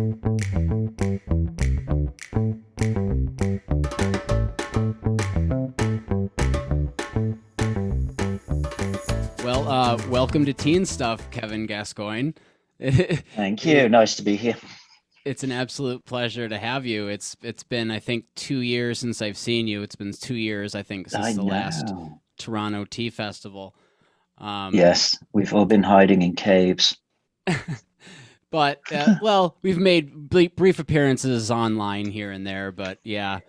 Well, welcome to Teen Stuff, Kevin Gascoyne. Thank you. Nice to be here. It's an absolute pleasure to have you. It's been, I think, 2 years since I've seen you. It's been 2 years, I think, since I the last know. Toronto Tea Festival. Um, Yes, we've all been hiding in caves. but well, we've made brief appearances online here and there, but yeah,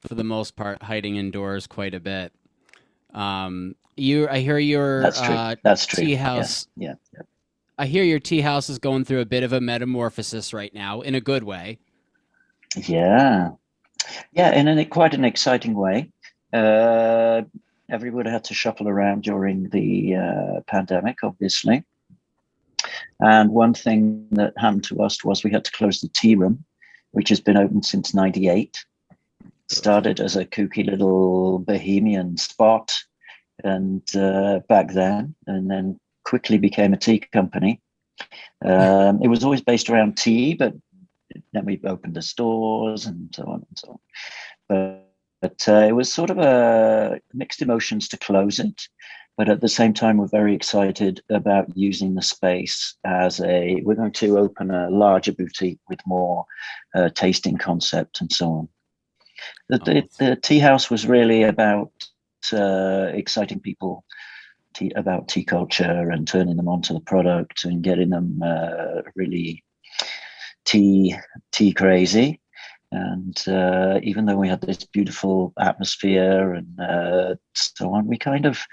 for the most part, hiding indoors quite a bit. I hear your That's true. That's true. tea Yes. house. Yeah. Yeah. I hear your tea house is going through a bit of a metamorphosis right now, in a good way. Yeah. Yeah. In quite an exciting way. Uh, Everybody had to shuffle around during the pandemic, obviously. And one thing that happened to us was we had to close the tea room, which has been open since '98. Started as a kooky little bohemian spot, and back then, and then quickly became a tea company. It was always based around tea, but then we opened the stores and so on and so on. But it was sort of a mixed emotions to close it. But at the same time, we're very excited about using the space as we're going to open a larger boutique with more tasting concept and so on. The tea house was really about exciting people about tea culture and turning them onto the product and getting them really tea crazy. And even though we had this beautiful atmosphere and so on, we kind of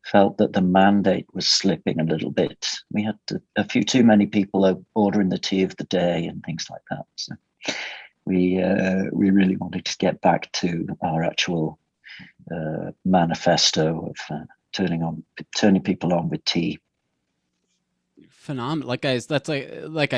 felt that the mandate was slipping a little bit. We had a few too many people ordering the tea of the day and things like that. So we really wanted to get back to our actual manifesto of turning people on with tea. Phenomenal. Like I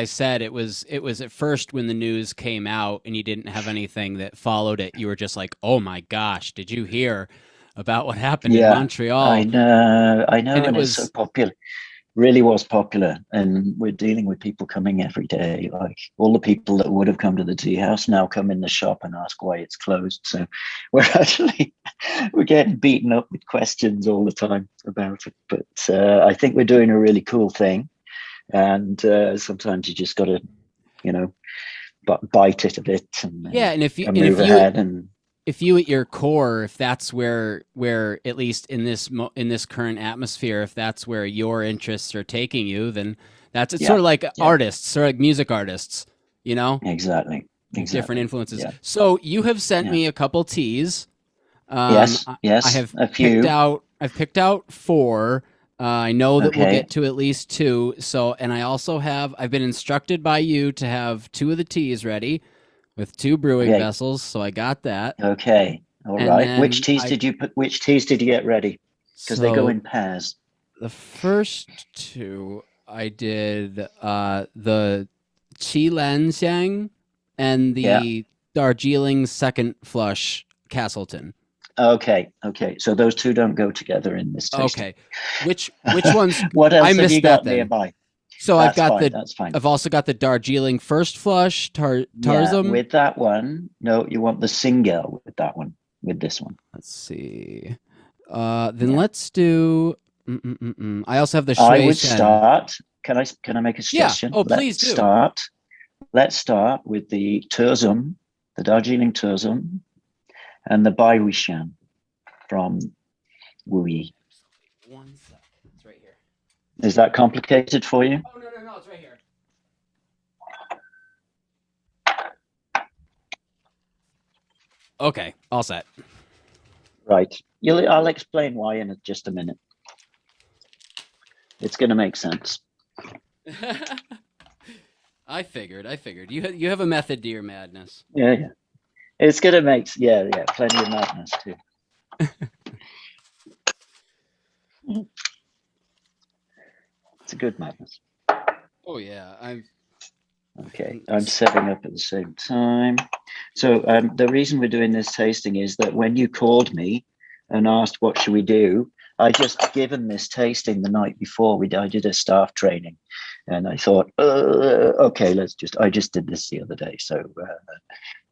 said, it was at first when the news came out and you didn't have anything that followed it. You were just like, "Oh my gosh, did you hear about what happened in Yeah, Montreal?" I know, And it and it's so was popular. Really was popular, and we're dealing with people coming every day. Like all the people that would have come to the tea house now come in the shop and ask why it's closed. So we're actually we're getting beaten up with questions all the time about it. But I think we're doing a really cool thing, and sometimes you just got to, you know, bite it a bit yeah, and and move ahead. And if you at your core, if that's where at least in this current atmosphere, if that's where your interests are taking you, then it's sort yeah, of like yeah, artists, sort of like music artists, you know, exactly, different exactly. influences. Yeah, So you have sent yeah. me a couple teas. Yes, I yes, have a picked few. out. I've picked out four. I know that we'll Okay, get to at least two. So, and I also have. I've been instructed by you to have two of the teas ready with two brewing okay. vessels. So I got that. Okay. All And right. then Which teas did you get ready? Because they go so in pairs. the first two I did the Qi Lan Xiang and Yeah. the Darjeeling Second Flush Castleton. Okay. Okay. So those two don't go together in this tasting. Okay. Which ones What I else have you missed that got then. nearby? So That's fine. That's fine. I've also got the Darjeeling First Flush Yeah. Tarzum. With that one, no, you want the single with that one, with this one. Let's see. Then Yeah. let's do I also have the I Shui would Shen. start. Can I make a Yeah. suggestion? Oh, please do. Let's start with the Turzum, the Darjeeling Turzum, and the Baiwishan from Wui. One sec. It's right here. Is that complicated for you? Oh no, it's right here. Okay, all set. Right. I'll explain why in just a minute. It's going to make sense. I figured. You have a method to your madness. Yeah, yeah. It's going to make, yeah, yeah, plenty of madness too. It's a good madness. Oh yeah, Okay, I'm setting up at the same time. So the reason we're doing this tasting is that when you called me and asked what should we do, I just given this tasting the night before. I did a staff training, and I thought, okay, I just did this the other day. So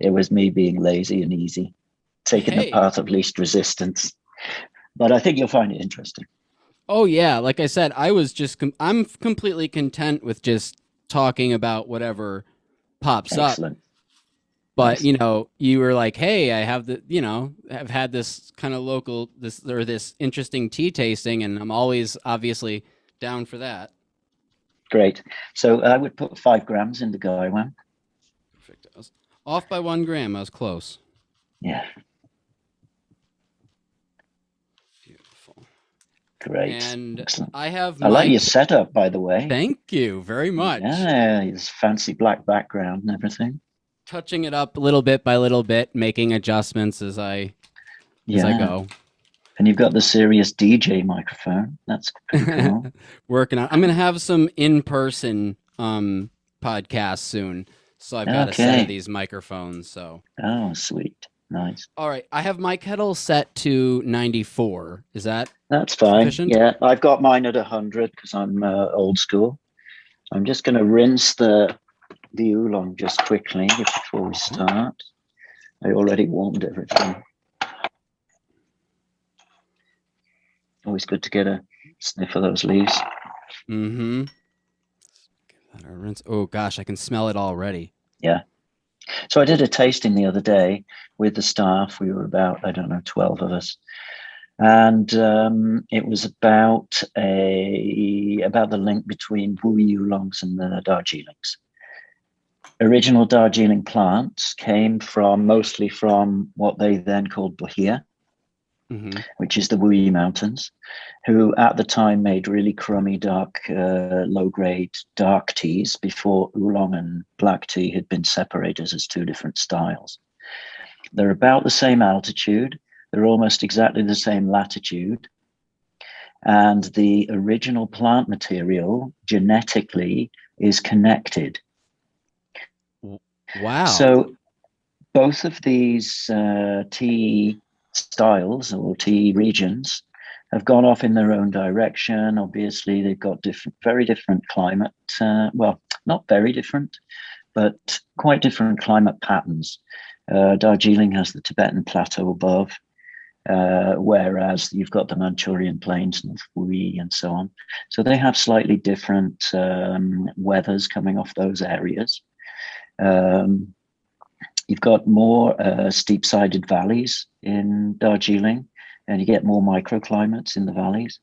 it was me being lazy and easy, taking the Hey. path of least resistance. But I think you'll find it interesting. Oh yeah, like I said, I'm completely content with just talking about whatever pops up. Excellent. But Nice. you were like, "Hey, I have have had this kind of local this interesting tea tasting, and I'm always obviously down for that." Great. So I would put 5 grams in the guy one. Perfect. I was off by 1 gram. I was close. Yeah. Beautiful. Great. And Excellent. I have I like my. your setup, by the way. Thank you very much. Yeah, his fancy black background and everything. Touching it up little bit by little bit, making adjustments as I Yeah. go. And you've got the serious DJ microphone. That's pretty cool. Working on. I'm gonna have some in-person podcasts soon, so I've got a set of Okay. these microphones. So, Oh, sweet. Nice. all right, I have my kettle set to 94. Is that That's fine. sufficient? Yeah, I've got mine at 100 because I'm old school. I'm just going to rinse the oolong just quickly before we start. I already warmed everything. Always good to get a sniff of those leaves. Mm-hmm. Give that a rinse. Oh gosh, I can smell it already. Yeah. So I did a tasting the other day with the staff. We were about, I don't know, 12 of us. And it was about the link between Wu oolongs and the Darjeelings. Original Darjeeling plants came mostly from what they then called Bahia, Mm-hmm. which is the Wuyi Mountains, who at the time made really crummy, dark, low-grade dark teas before oolong and black tea had been separated as two different styles. They're about the same altitude. They're almost exactly the same latitude. And the original plant material genetically is connected. Wow. So both of these tea styles or tea regions have gone off in their own direction. Obviously, they've got very different climate. Well, not very different, but quite different climate patterns. Darjeeling has the Tibetan Plateau above, whereas you've got the Manchurian Plains and Hui and so on. So they have slightly different weathers coming off those areas. You've got more steep-sided valleys in Darjeeling, and you get more microclimates in the valleys.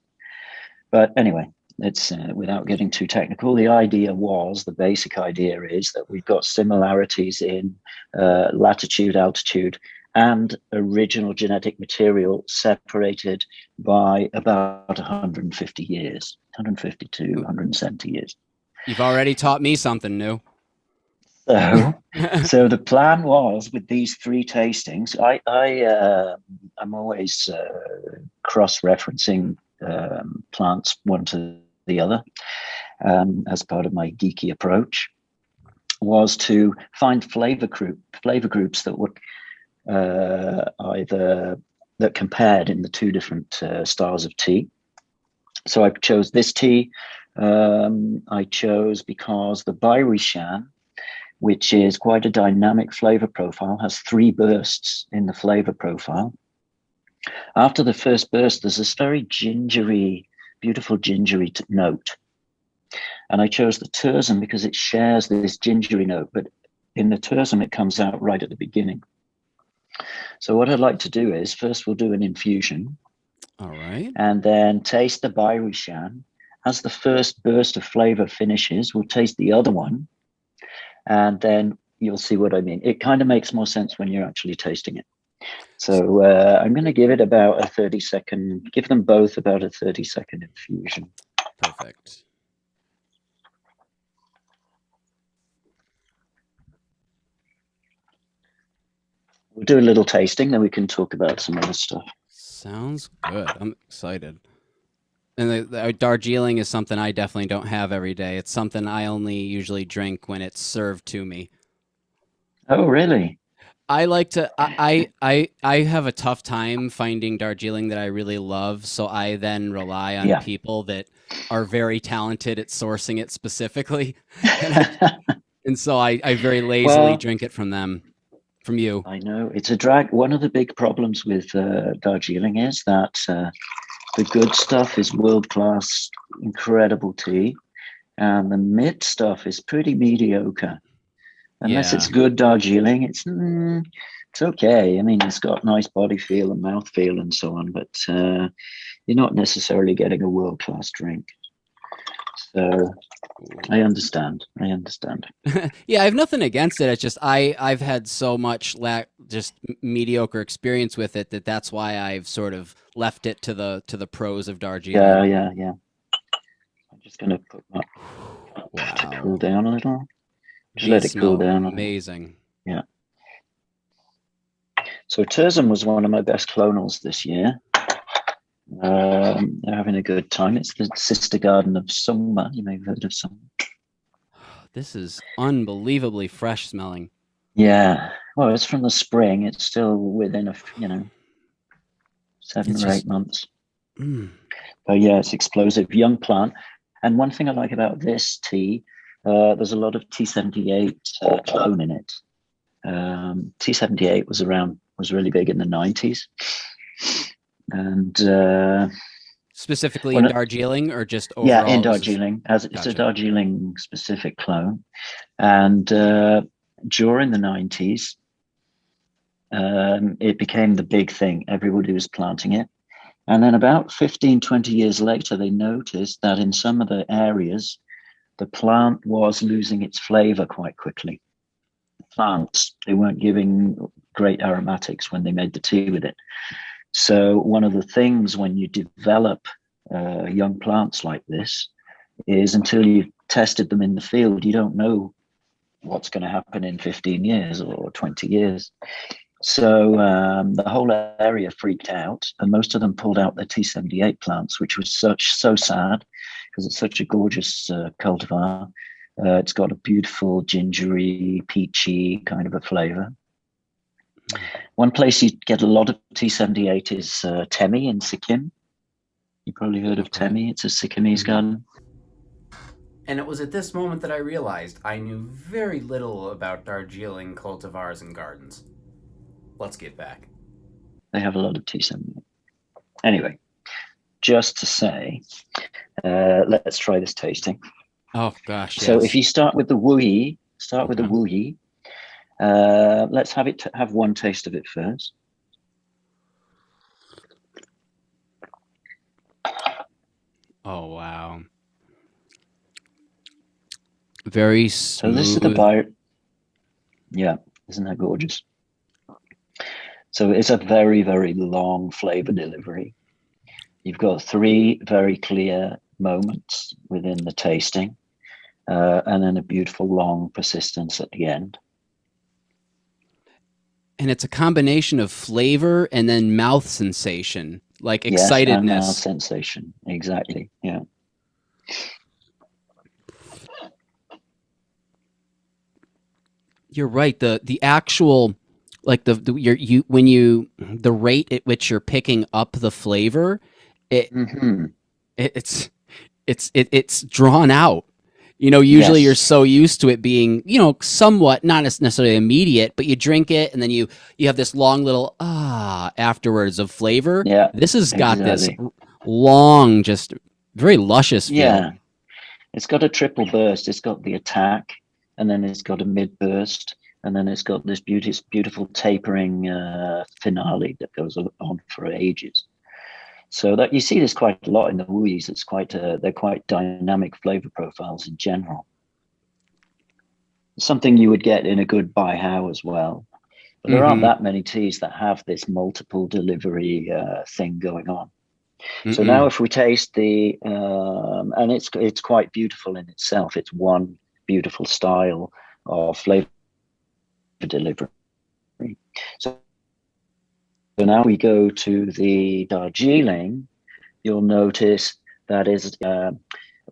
But anyway, it's without getting too technical. The basic idea is that we've got similarities in latitude, altitude, and original genetic material separated by about 150 years, 150 to 170 years. You've already taught me something new. So the plan was with these 3 tastings. I'm always cross-referencing plants one to the other as part of my geeky approach. Was to find flavor groups that would that compared in the 2 different styles of tea. So I chose this tea. I chose because the Bairwishan, which is quite a dynamic flavor profile, has 3 bursts in the flavor profile. After the first burst, there's this very gingery, beautiful gingery note. And I chose the Tersum because it shares this gingery note, but in the Tersum, it comes out right at the beginning. So what I'd like to do is first we'll do an infusion. All right. And then taste the Bairwishan. As the first burst of flavor finishes, we'll taste the other one. And then you'll see what I mean. It kind of makes more sense when you're actually tasting it. So I'm going to give it about a 30-second, give them both about a 30-second infusion. Perfect. We'll do a little tasting, then we can talk about some other stuff. Sounds good. I'm excited. And the Darjeeling is something I definitely don't have every day. It's something I only usually drink when it's served to me. Oh, really? I like to I have a tough time finding Darjeeling that I really love, so I then rely on Yeah. people that are very talented at sourcing it specifically. And I and so I very lazily Well, drink it from them, from you. I know it's a drag. One of the big problems with Darjeeling is that the good stuff is world class, incredible tea, and the mid stuff is pretty mediocre. Unless it's Yeah. good Darjeeling, it's okay. I mean, it's got nice body feel and mouth feel and so on, but you're not necessarily getting a world class drink. So I understand. I understand. Yeah, I have nothing against it. It's just I've had so much just mediocre experience with it that that's why I've sort of left it to the pros of Darjeeling. Yeah, yeah, yeah. I'm just going to put that to cool Wow. down a little. Just These let it cool smell down a little. amazing. Yeah. So Terzum was one of my best clonals this year. They're having a good time. It's the sister garden of Summa. You may have heard of Summa. This is unbelievably fresh smelling. Yeah. Well, it's from the spring. It's still within seven It's or just 8 months. mm, But yeah, it's explosive, young plant. And one thing I like about this tea, there's a lot of T78 clone in it. T78 was really big in the 90s. And specifically in when Darjeeling or just yeah, overall in it was just Darjeeling, as it's a gotcha. Darjeeling specific clone. And during the 90s, it became the big thing. Everybody was planting it. And then about 15, 20 years later, they noticed that in some of the areas, the plant was losing its flavor quite quickly. Plants, they weren't giving great aromatics when they made the tea with it. So one of the things when you develop young plants like this is until you've tested them in the field, you don't know what's going to happen in 15 years or 20 years. So the whole area freaked out, and most of them pulled out their T78 plants, which was so sad because it's such a gorgeous cultivar. It's got a beautiful gingery, peachy kind of a flavor. One place you get a lot of T78 is Temi in Sikkim. You probably heard of Okay. Temi. It's a Sikkimese garden. And it was at this moment that I realized I knew very little about Darjeeling cultivars and gardens. Let's get back. They have a lot of T78. Anyway, just to say, let's try this tasting. Oh gosh, So if yes. you start with the Wuyi, Okay. let's have one taste of it first. Oh wow. Very So this is the smooth. bite. Yeah, isn't that gorgeous? So it's a very, very long flavor delivery. You've got three very clear moments within the tasting, and then a beautiful long persistence at the end. And it's a combination of flavor and then mouth sensation, like Yes, and mouth excitedness. sensation. Exactly. Yeah. You're right. The actual like you when you the rate at which you're picking up the flavor, it, Mm-hmm. it's drawn out. You know, usually you're Yes. so used to it being, you know, somewhat not necessarily immediate, but you drink it and then you have this long little afterwards of flavor. Yeah. This has got this Exactly. long, just very luscious feel. Yeah. It's got a triple burst. It's got the attack, and then it's got a mid burst, and then it's got this beautiful tapering finale that goes on for ages. So that you see this quite a lot in the Wuyis. They're quite dynamic flavor profiles in general. Something you would get in a good Baihao as well. But there aren't Mm-hmm. that many teas that have this multiple delivery thing going on. So now, Mm-mm. if we taste and it's quite beautiful in itself. It's one beautiful style of flavor delivery. So now we go to the Darjeeling. You'll notice that is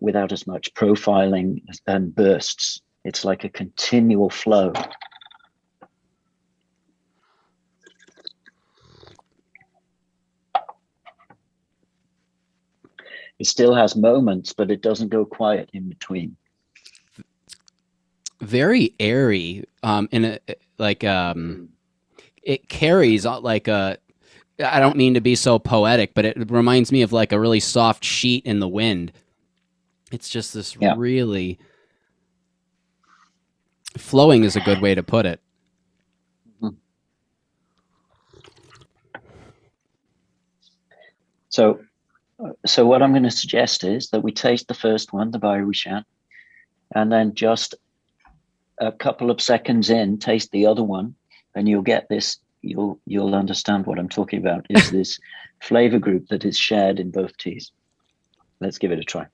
without as much profiling and bursts. It's like a continual flow. It still has moments, but it doesn't go quiet in between. Very airy. In a like it carries like a. I don't mean to be so poetic, but it reminds me of like a really soft sheet in the wind. It's just this Yeah. really flowing is a good way to put it. So what I'm going to suggest is that we taste the first one, the Bayreuchan, and then just a couple of seconds in, taste the other one, and you'll get this. You'll understand what I'm talking about. Is this flavor group that is shared in both teas? Let's give it a try.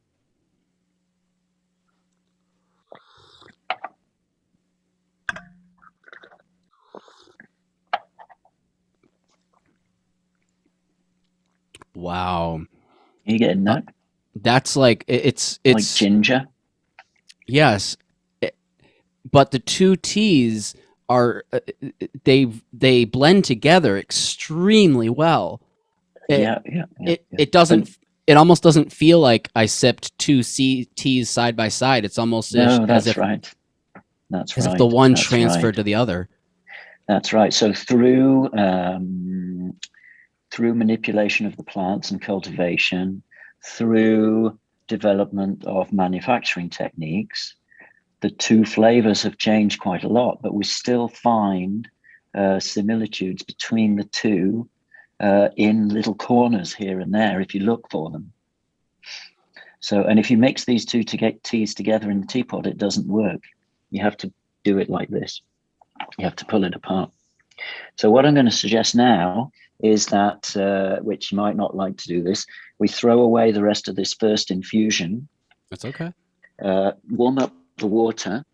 Wow. You getting that? That's like it's like ginger. Yes, but the two teas are they blend together extremely well. It doesn't. It almost doesn't feel like I sipped two teas side by side. It's almost as if right. That's as right. if the one That's transferred right. to the other. That's right. So through manipulation of the plants and cultivation, through development of manufacturing techniques, the two flavors have changed quite a lot, but we still find similitudes between the two in little corners here and there if you look for them. So, and if you mix these two teas together in the teapot, it doesn't work. You have to do it like this. You have to pull it apart. So what I'm going to suggest now is that, which you might not like to do this, we throw away the rest of this first infusion. That's okay. Warm up the water,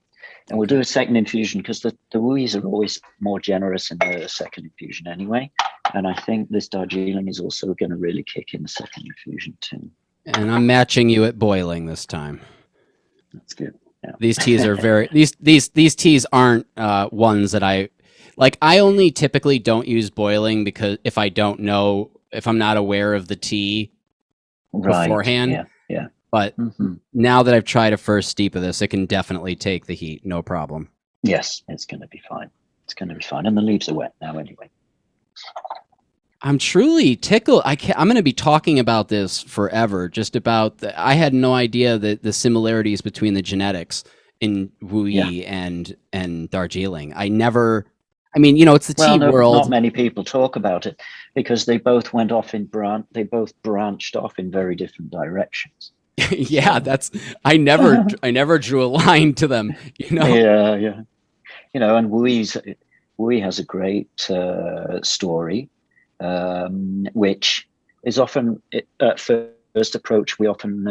and we'll do a second infusion because the Wuis are always more generous in the second infusion anyway. And I think this Darjeeling is also going to really kick in the second infusion too. And I'm matching you at boiling this time. That's good. Yeah. These teas are very these teas aren't ones that I like. I only typically don't use boiling because if I'm not aware of the tea beforehand. Yeah. Yeah. But now that I've tried a first steep of this, it can definitely take the heat, no problem. Yes, it's going to be fine. It's going to be fine, and the leaves are wet now anyway. I'm truly tickled. I'm going to be talking about this forever. Just about I had no idea that the similarities between the genetics in Wuyi and Darjeeling. I mean, it's the tea world. Not many people talk about it because they both went off they both branched off in very different directions. Yeah, I never drew a line to them. Yeah. And Wuyi has a great story. Which is often at first approach, we often,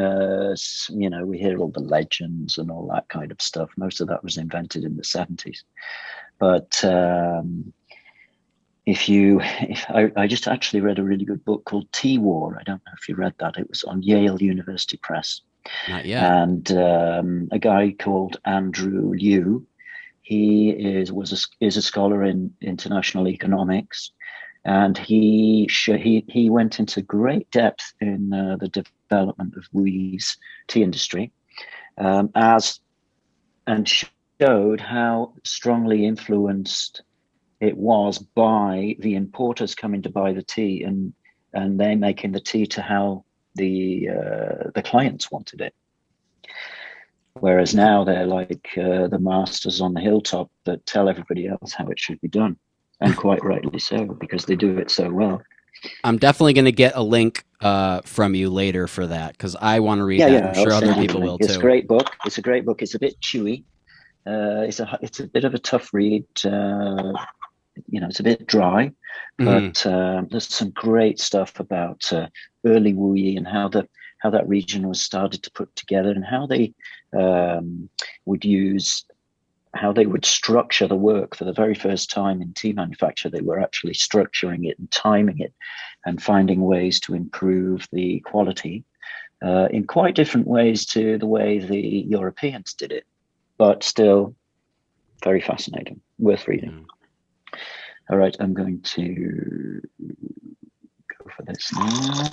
we hear all the legends and all that kind of stuff. Most of that was invented in the 70s. But I just actually read a really good book called Tea War. I don't know if you read that. It was on Yale University Press. Not yet. And a guy called Andrew Liu, he is a scholar in international economics. And he went into great depth in the development of Wuyi's tea industry, and showed how strongly influenced it was by the importers coming to buy the tea, and they making the tea to how the clients wanted it. Whereas now they're like the masters on the hilltop that tell everybody else how it should be done. And quite rightly so, because they do it so well. I'm definitely going to get a link from you later for that because I want to read that. I'm sure other people will too. It's a great book. It's a great book. It's a bit chewy. It's a bit of a tough read. It's a bit dry, but there's some great stuff about early Wuyi and how that region was started to put together and how they would structure the work for the very first time in tea manufacture. They were actually structuring it and timing it and finding ways to improve the quality in quite different ways to the way the Europeans did it, but still very fascinating, worth reading. All right, I'm going to go for this now.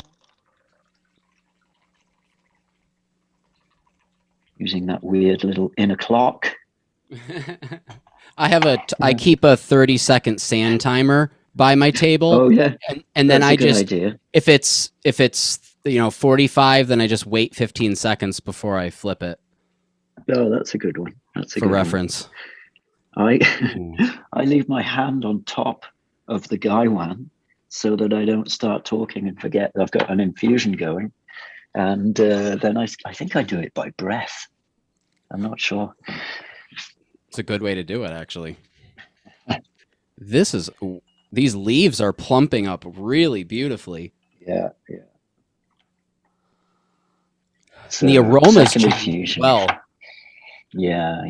using that weird little inner clock. I keep a 30-second sand timer by my table. Oh yeah. And then That's a good idea. if it's 45, then I just wait 15 seconds before I flip it. Oh, that's a good one. That's a for good reference. One. I leave my hand on top of the gaiwan so that I don't start talking and forget I've got an infusion going. And then I think I do it by breath. I'm not sure. It's a good way to do it, actually. These leaves are plumping up really beautifully. Yeah. So, the aroma's changed well. Yeah.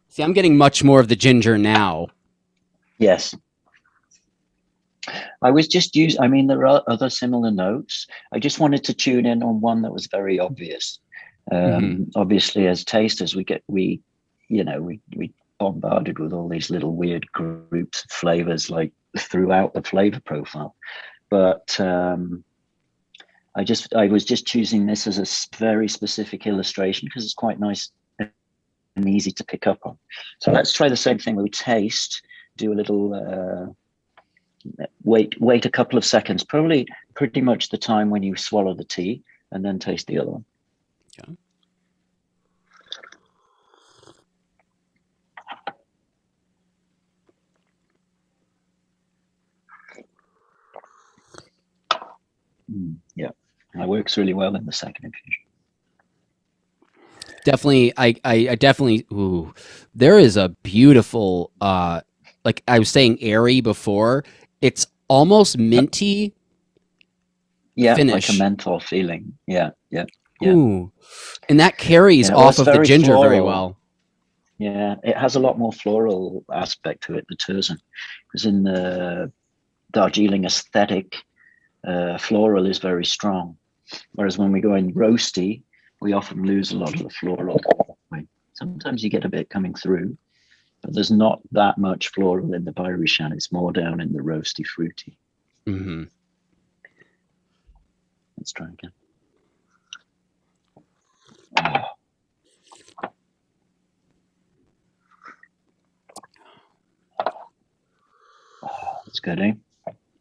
See, I'm getting much more of the ginger now. Yes. I was just there are other similar notes. I just wanted to tune in on one that was very obvious. Obviously, as tasters, we bombarded with all these little weird groups of flavors like throughout the flavor profile. But I was just choosing this as a very specific illustration because it's quite nice and easy to pick up on. So let's try the same thing. We taste, do a little wait a couple of seconds, probably pretty much the time when you swallow the tea, and then taste the other one. Okay. Yeah, that works really well in the second infusion. Definitely, I definitely. Ooh, there is a beautiful, like I was saying, airy before. It's almost minty. Yeah, finish. Like a menthol feeling. Yeah. Ooh, and that carries off of the ginger floral. very well. Yeah, it has a lot more floral aspect to it, the terzen, because in the Darjeeling aesthetic, floral is very strong. Whereas when we go in roasty, we often lose a lot of the floral. Sometimes you get a bit coming through, but there's not that much floral in the Bayreuchan. It's more down in the roasty, fruity. Mm-hmm. Let's try again. That's good, eh?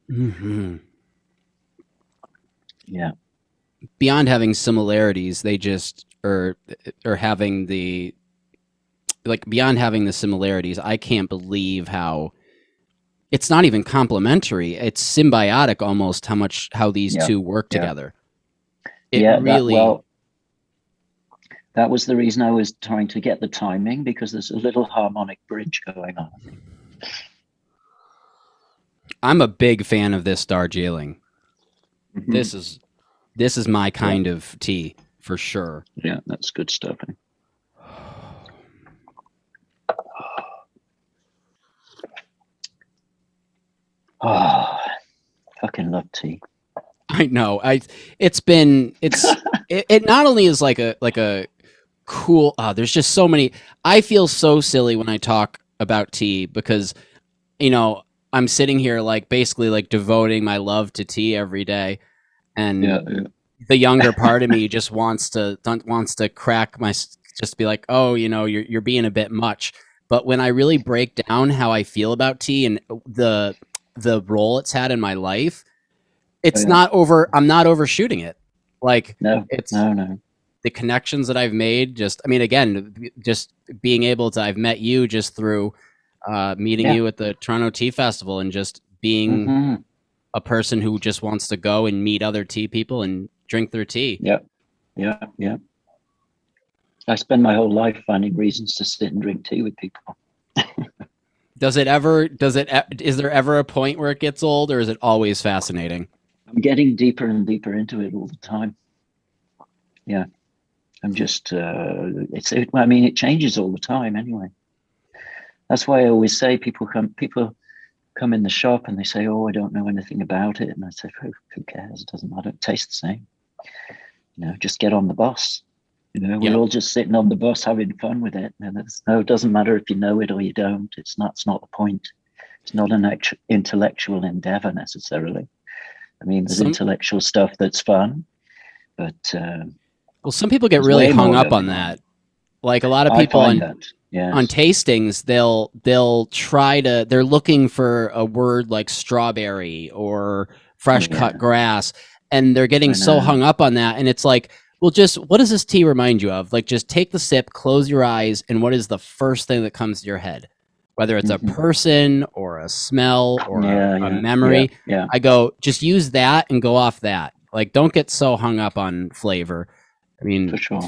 Mm-hmm. Yeah. Beyond having similarities, they just or having the beyond having the similarities, I can't believe how it's not even complementary. It's symbiotic almost how these two work together. It really that was the reason I was trying to get the timing, because there's a little harmonic bridge going on. I'm a big fan of this Darjeeling. Mm-hmm. This is my kind of tea for sure. Yeah, that's good stuff. Oh, fucking love tea. I know. It not only is like a cool. There's just so many. I feel so silly when I talk about tea because, I'm sitting here basically devoting my love to tea every day, and the younger part of me just wants to crack just be like, oh, you're being a bit much. But when I really break down how I feel about tea and the role it's had in my life, it's not over. I'm not overshooting it. No. The connections that I've made. Just being able to. I've met you just through meeting you at the Toronto Tea Festival, and just being a person who just wants to go and meet other tea people and drink their tea. Yeah. I spend my whole life finding reasons to sit and drink tea with people. Is there ever a point where it gets old, or is it always fascinating? I'm getting deeper and deeper into it all the time. Yeah. I'm just, it changes all the time anyway. That's why I always say people come in the shop and they say, oh, I don't know anything about it. And I say, who cares? It doesn't matter. It tastes the same. Just get on the bus. We're all just sitting on the bus having fun with it. And it doesn't matter if you know it or you don't. It's not the point. It's not an intellectual endeavor necessarily. I mean, there's intellectual stuff that's fun, but Well, some people get There's really way hung more up on going on. that. Like a lot of I people find that, on yes. tastings, they'll try to, they're looking for a word like strawberry or fresh cut Yeah, grass, and they're getting I so know. hung up on that. And it's like, well, just what does this tea remind you of? Like, just take the sip, close your eyes, and what is the first thing that comes to your head? Whether it's a Hmm. person or a smell or Yeah, a yeah, yeah, memory, yeah, I go, just use that and go off that. Like, don't get so hung up on flavor. I for mean, sure.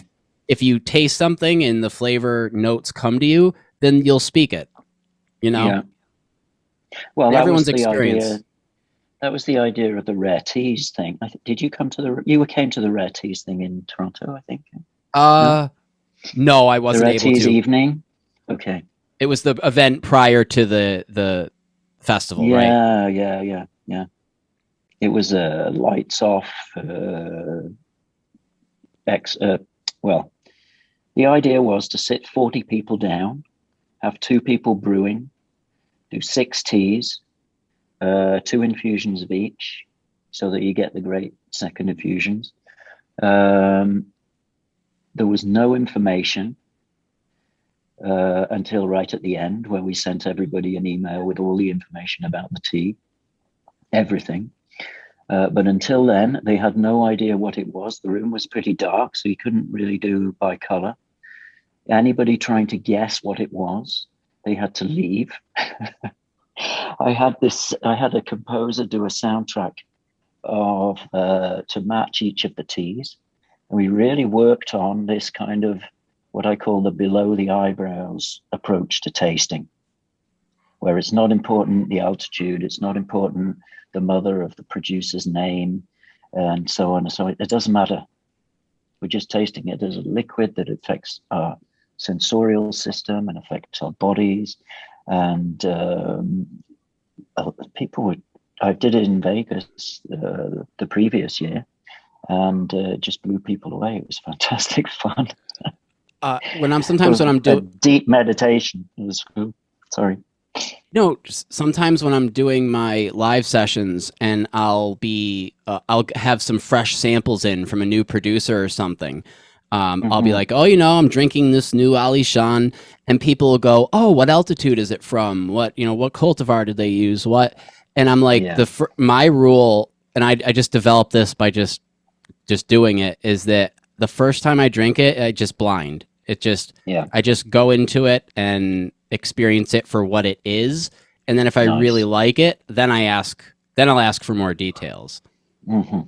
if you taste something and the flavor notes come to you, then you'll speak it, you know? Yeah. Well, that was Everyone's the idea. experience. That was the idea of the rare teas thing. Did you come to you came to the rare teas thing in Toronto, I think? No? Uh, no, I The wasn't rare able teas to. evening? Okay. It was the event prior to the festival, right? Yeah, yeah, yeah, yeah. It was a lights off ex well, the idea was to sit 40 people down, have two people brewing, do six teas, two infusions of each, so that you get the great second infusions. Um, there was no information until right at the end, where we sent everybody an email with all the information about the tea, everything. But until then, they had no idea what it was. The room was pretty dark, so you couldn't really do by color. Anybody trying to guess what it was, they had to leave. I had a composer do a soundtrack of to match each of the teas. And we really worked on this kind of what I call the below the eyebrows approach to tasting, where it's not important the altitude, it's not important the mother of the producer's name, and so on and so on. It doesn't matter. We're just tasting it as a liquid that affects our sensorial system and affects our bodies. And people would, I did it in Vegas the previous year, and just blew people away. It was fantastic fun. When I'm It sometimes was when I'm a doing deep meditation. It was cool. Sorry. no, sometimes when I'm doing my live sessions and I'll have some fresh samples in from a new producer or something. I'll be Mm-hmm. like, oh, you know, I'm drinking this new Ali Shan, and people will go, oh, what altitude is it from? What, you know, what cultivar did they use? What? And I'm like, Yeah. my rule, and I just developed this by just doing it, is that the first time I drink it, I just blind. Yeah. I just go into it and experience it for what it is. And then if I really Nice. like it, then I'll ask for more details. Mm-hmm.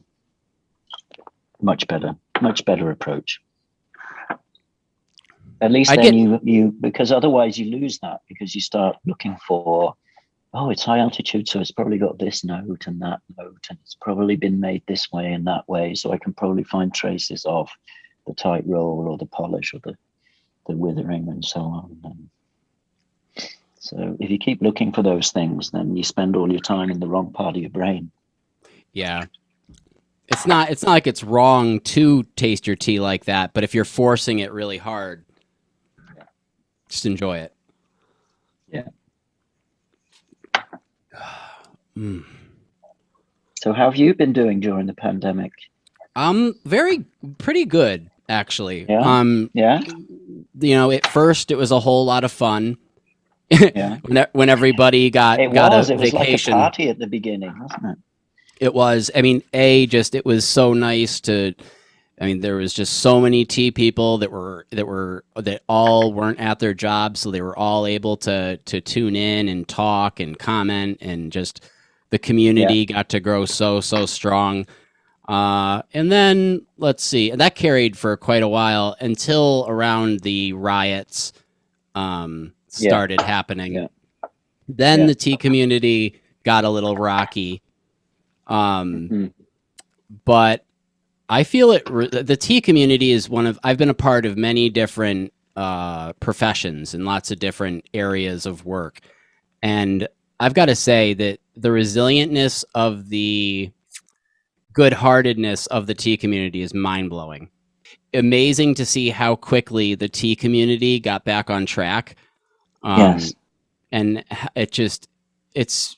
Much better. Much better approach. At least I then get, because otherwise you lose that because you start looking for, oh, it's high altitude, so it's probably got this note and that note, and it's probably been made this way and that way. So I can probably find traces of the tight roll or the polish or the withering and so on. And so if you keep looking for those things, then you spend all your time in the wrong part of your brain. yeah. It's not like it's wrong to taste your tea like that, but if you're forcing it really hard, just enjoy it. Yeah. Mm. So how have you been doing during the pandemic? Pretty good actually. Yeah. Yeah. You know, at first it was a whole lot of fun Yeah. when everybody got a It was like a vacation. party at the beginning, wasn't it? It was, I mean, it was so nice to, I mean, there was just so many tea people that all weren't at their jobs, so they were all able to tune in and talk and comment, and just the Yeah. community got to grow so strong. And then let's see, and that carried for quite a while until around the riots Yeah. started happening. Yeah. Then Yeah. the tea community got a little rocky. Um, Mm-hmm. but I feel the tea community is I've been a part of many different professions and lots of different areas of work. And I've got to say that the resilientness of the good heartedness of the tea community is mind blowing. Amazing to see how quickly the tea community got back on track. Um, Yes. and it just, it's,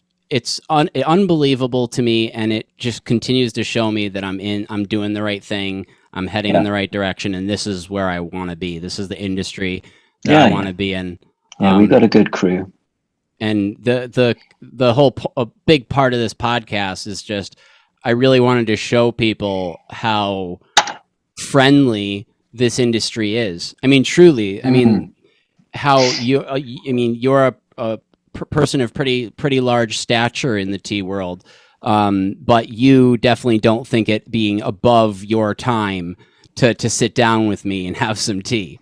unbelievable to me. And it just continues to show me that I'm doing the right thing. I'm heading in the right direction, and this is where I want to be. This is the industry that I want to be in. Yeah, we got a good crew. And the whole a big part of this podcast is just, I really wanted to show people how friendly this industry is. I mean, truly. I mean, how you're a person of pretty large stature in the tea world, but you definitely don't think it being above your time to sit down with me and have some tea.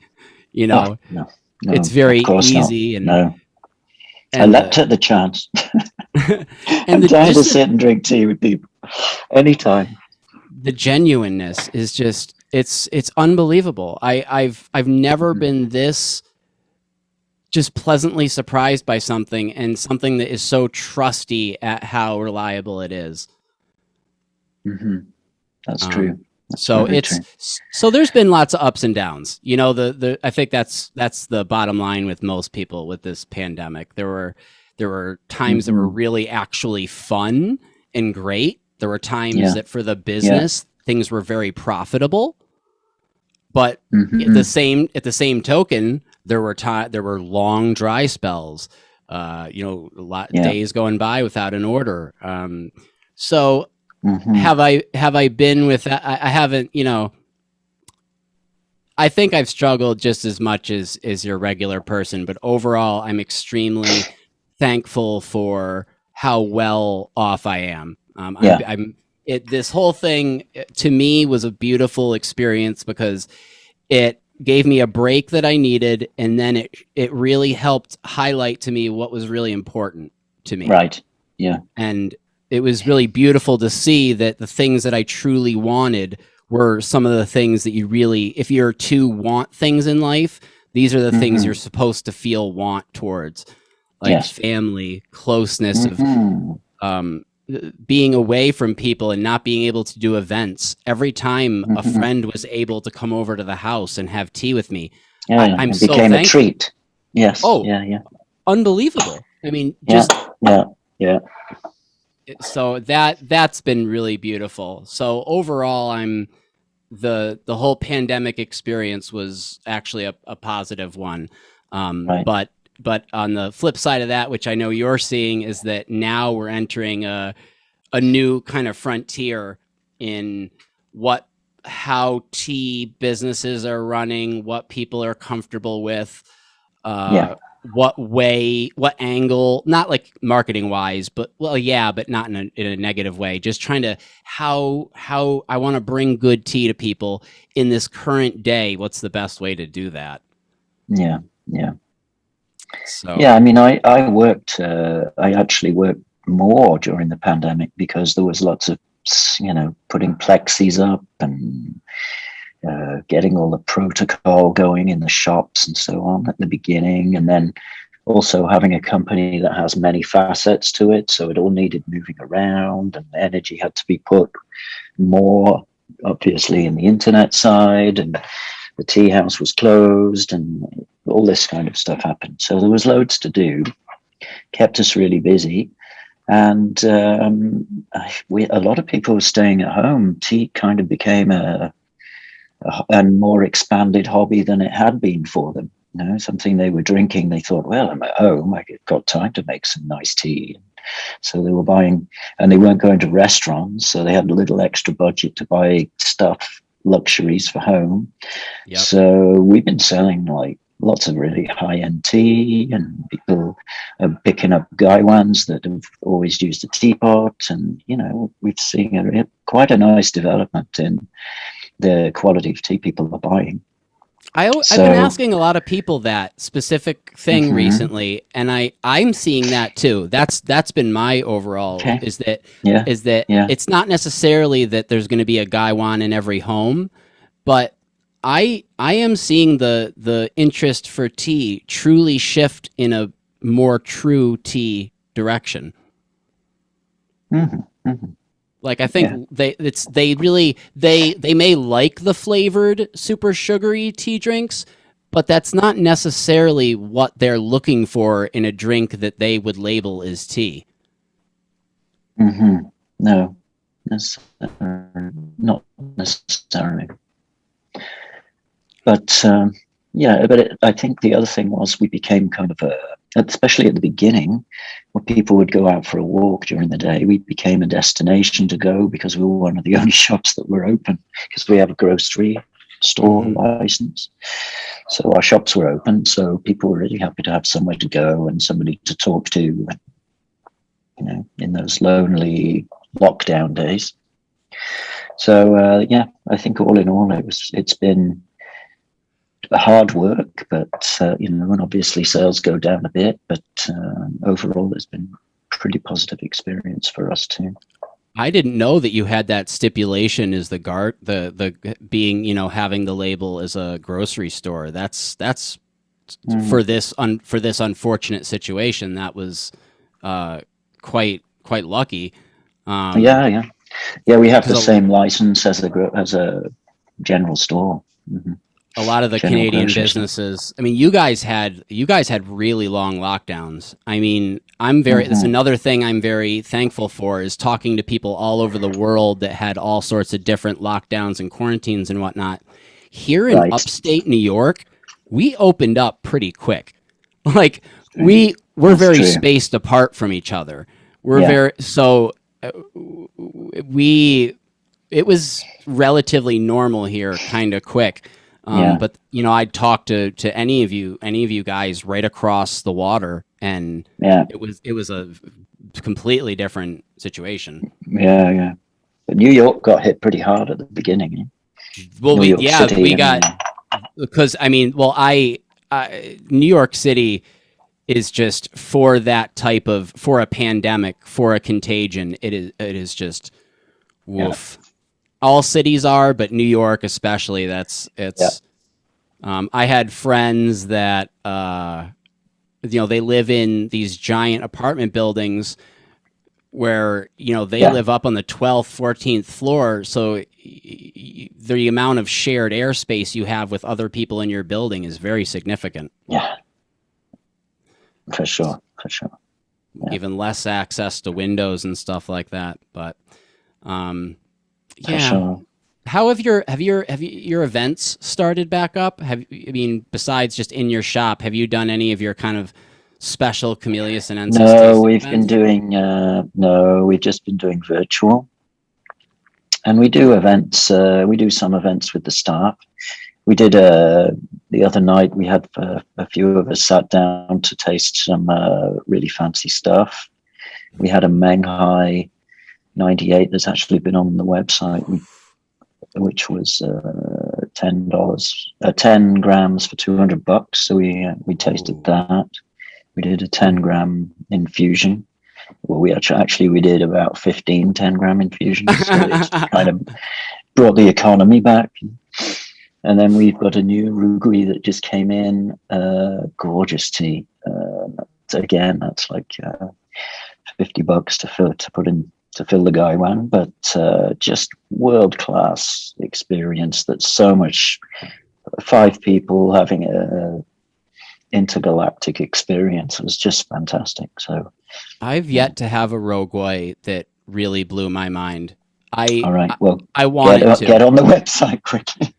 You know, no, it's very easy. And I leapt at the chance. And I'm trying to sit and drink tea with people anytime. The genuineness is just, it's unbelievable. I've never been this just pleasantly surprised by something, and something that is so trusty at how reliable it is. That's true. So so there's been lots of ups and downs. You know, I think that's the bottom line with most people with this pandemic. There were times that were really actually fun and great. There were times that for the business things were very profitable. But at the same token, there were long dry spells. Days going by without an order. So have I been with that? I haven't, I think I've struggled just as much as your regular person, but overall I'm extremely thankful for how well off I am. This whole thing to me was a beautiful experience because it gave me a break that I needed, and then it really helped highlight to me what was really important to me. Right. Yeah. And it was really beautiful to see that the things that I truly wanted were some of the things that you really, if you're to want things in life, these are the things you're supposed to feel want towards, like family, closeness, of being away from people and not being able to do events. Every time a friend was able to come over to the house and have tea with me, I'm so thankful. It became a treat. Yes. Oh, yeah. Unbelievable. I mean, just yeah. So that's been really beautiful. So overall, the whole pandemic experience was actually a positive one. Right. But on the flip side of that, which I know you're seeing, is that now we're entering a new kind of frontier in how tea businesses are running, what people are comfortable with, what angle, not like marketing wise, but but not in a negative way. Just trying to how I want to bring good tea to people in this current day. What's the best way to do that? Yeah. So I mean, I actually worked more during the pandemic because there was lots of, putting plexis up and getting all the protocol going in the shops and so on at the beginning. And then also having a company that has many facets to it. So it all needed moving around, and energy had to be put more, obviously, in the internet side, and the tea house was closed, and all this kind of stuff happened. So there was loads to do, kept us really busy. And a lot of people were staying at home. Tea kind of became a more expanded hobby than it had been for them. Something they were drinking. They thought, well, I'm at home, I got time to make some nice tea. So they were buying, and they weren't going to restaurants, so they had a little extra budget to buy stuff, luxuries for home. Yep. So we've been selling like lots of really high-end tea, and people are picking up Gaiwans that have always used a teapot, and we've seen quite a nice development in the quality of tea people are buying. I've been asking a lot of people that specific thing recently, and I'm seeing that too. That's been my overall is that it's not necessarily that there's going to be a Gaiwan in every home, but I am seeing the interest for tea truly shift in a more true tea direction. Like, I think they may like the flavored super sugary tea drinks, but that's not necessarily what they're looking for in a drink that they would label as tea. No, not necessarily. But yeah, but I think the other thing was we became kind of especially at the beginning, when people would go out for a walk during the day, we became a destination to go because we were one of the only shops that were open because we have a grocery store license. So our shops were open. So people were really happy to have somewhere to go and somebody to talk to, you know, in those lonely lockdown days. So yeah, I think all in all, it's been hard work, but you know, and obviously sales go down a bit, but overall, it's been a pretty positive experience for us too. I didn't know that you had that stipulation as the being, you know, having the label as a grocery store. That's for this unfortunate situation. That was quite lucky. Yeah. We have the same license as a general store. A lot of the Canadian businesses. I mean, you guys had really long lockdowns. I mean, that's another thing I'm very thankful for is talking to people all over the world that had all sorts of different lockdowns and quarantines and whatnot. Here in upstate New York, we opened up pretty quick. Like we're very spaced apart from each other. It was relatively normal here, kind of quick. But you know, I'd talk to any of you guys right across the water, and it was a completely different situation. Yeah. But New York got hit pretty hard at the beginning. Well, we got because I mean, well, New York City is just for that type of for a pandemic, for a contagion. It is just woof. All cities are, but New York especially. I had friends that you know, they live in these giant apartment buildings where, you know, they live up on the 12th, 14th floor. So the amount of shared airspace you have with other people in your building is very significant. Yeah, for sure. Even less access to windows and stuff like that, but. Sure. How have your events started back up? Besides just in your shop, have you done any of your kind of special Camellia Sinensis? No, we've just been doing virtual, and we do events. We do some events with the staff. We did the other night. We had a few of us sat down to taste some really fancy stuff. We had a Menghai 98 that's actually been on the website, which was $10, 10 grams for $200. So we tasted that. We did a 10-gram infusion. Well, we did about 15 10-gram infusions. So it's kind of brought the economy back. And then we've got a new Rugui that just came in, gorgeous tea. Again, that's like $50 to fill the Gaiwan, but just world-class experience. That's so much, 5 people having a intergalactic experience. It was just fantastic. So I've yet to have a Rogui that really blew my mind. All right, well, I want to get on the website quickly.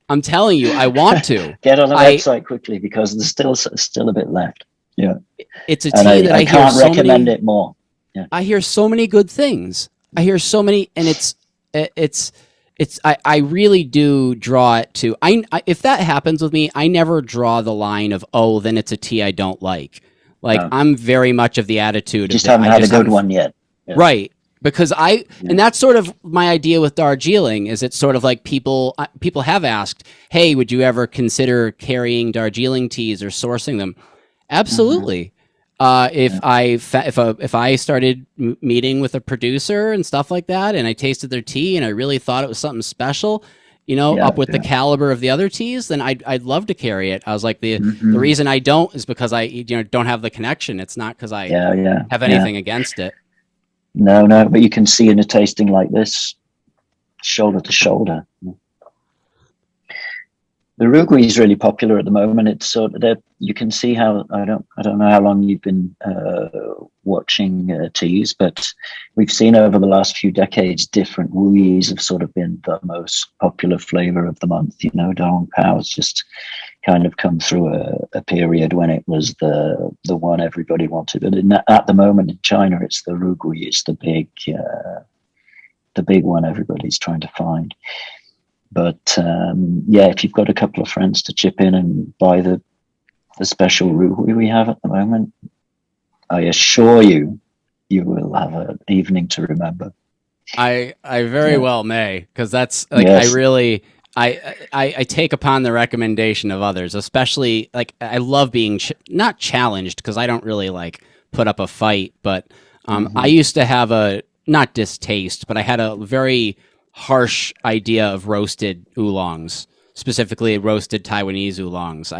I'm telling you, I want to get on the website quickly because there's still a bit left. Yeah, it's a tea that I can't recommend it more. Yeah. I hear so many good things. I hear so many, and I really do draw it to. If that happens with me, I never draw the line of, oh, then it's a tea I don't like. Like I'm very much of the attitude. Just haven't had a good one yet. Yeah. Right. Because and that's sort of my idea with Darjeeling is it's sort of like people have asked, hey, would you ever consider carrying Darjeeling teas or sourcing them? Absolutely. If I started meeting with a producer and stuff like that, and I tasted their tea and I really thought it was something special, you know, up with the caliber of the other teas, then I'd love to carry it. I was like, the reason I don't is because I don't have the connection. It's not because I have anything against it. No, but you can see in a tasting like this, shoulder to shoulder. The Rugui is really popular at the moment. It's sort of that you can see how I don't know how long you've been watching teas, but we've seen over the last few decades different Wuis have sort of been the most popular flavor of the month. You know, Dong Pao's just kind of come through a period when it was the one everybody wanted, but at the moment in China, it's the Rugui. It's the big one everybody's trying to find. But yeah, if you've got a couple of friends to chip in and buy the special Rugui we have at the moment, I assure you, you will have an evening to remember. I very well may, because that's like, yes. I take upon the recommendation of others, especially like I love being not challenged, because I don't really like put up a fight, but I used to have a not distaste, but I had a very harsh idea of roasted oolongs, specifically roasted Taiwanese oolongs.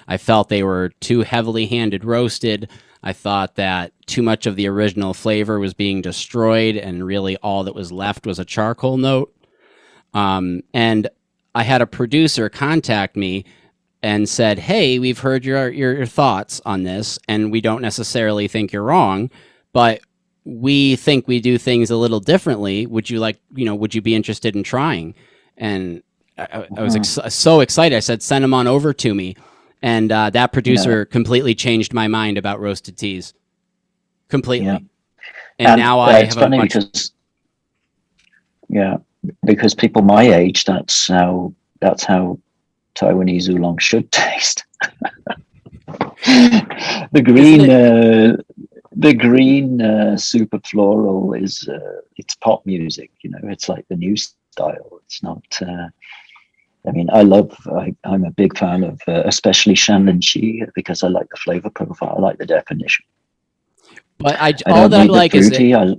I felt they were too heavily handed roasted. I thought that too much of the original flavor was being destroyed, and really all that was left was a charcoal note. And I had a producer contact me and said, "Hey, we've heard your thoughts on this, and we don't necessarily think you're wrong, but we think we do things a little differently. Would you would you be interested in trying?" And I was so excited. I said, "Send them on over to me." And that producer completely changed my mind about roasted teas. Completely. Yeah. And now I have funny because, because people my age, that's how Taiwanese oolong should taste. The green super floral is it's pop music, you know. It's like the new style. It's not. I mean, I'm a big fan of especially Shanlinqi, because I like the flavor profile, I like the definition. But all that I like fruity, is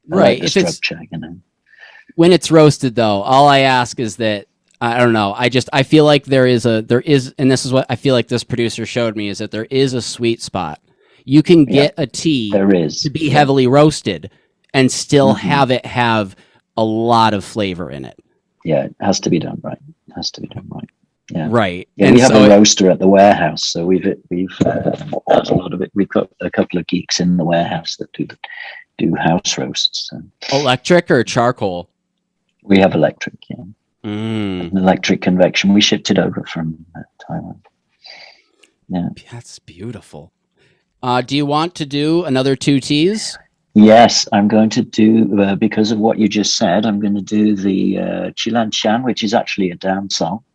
right. Like if it's you know. When it's roasted, though, all I ask is that I don't know. I feel like there is, and this is what I feel like this producer showed me, is that there is a sweet spot. You can get a tea to be heavily roasted and still have it have a lot of flavor in it. Yeah, it has to be done right. Yeah, right. Yeah, and we have a roaster at the warehouse, so we've that's a lot of it. We've got a couple of geeks in the warehouse that do house roasts. So. Electric or charcoal? We have electric. Yeah, an electric convection. We shipped it over from Taiwan. Yeah, that's beautiful. Do you want to do another 2 teas? Yes, I'm going to do, because of what you just said, I'm going to do the Chilan Shan, which is actually a down song,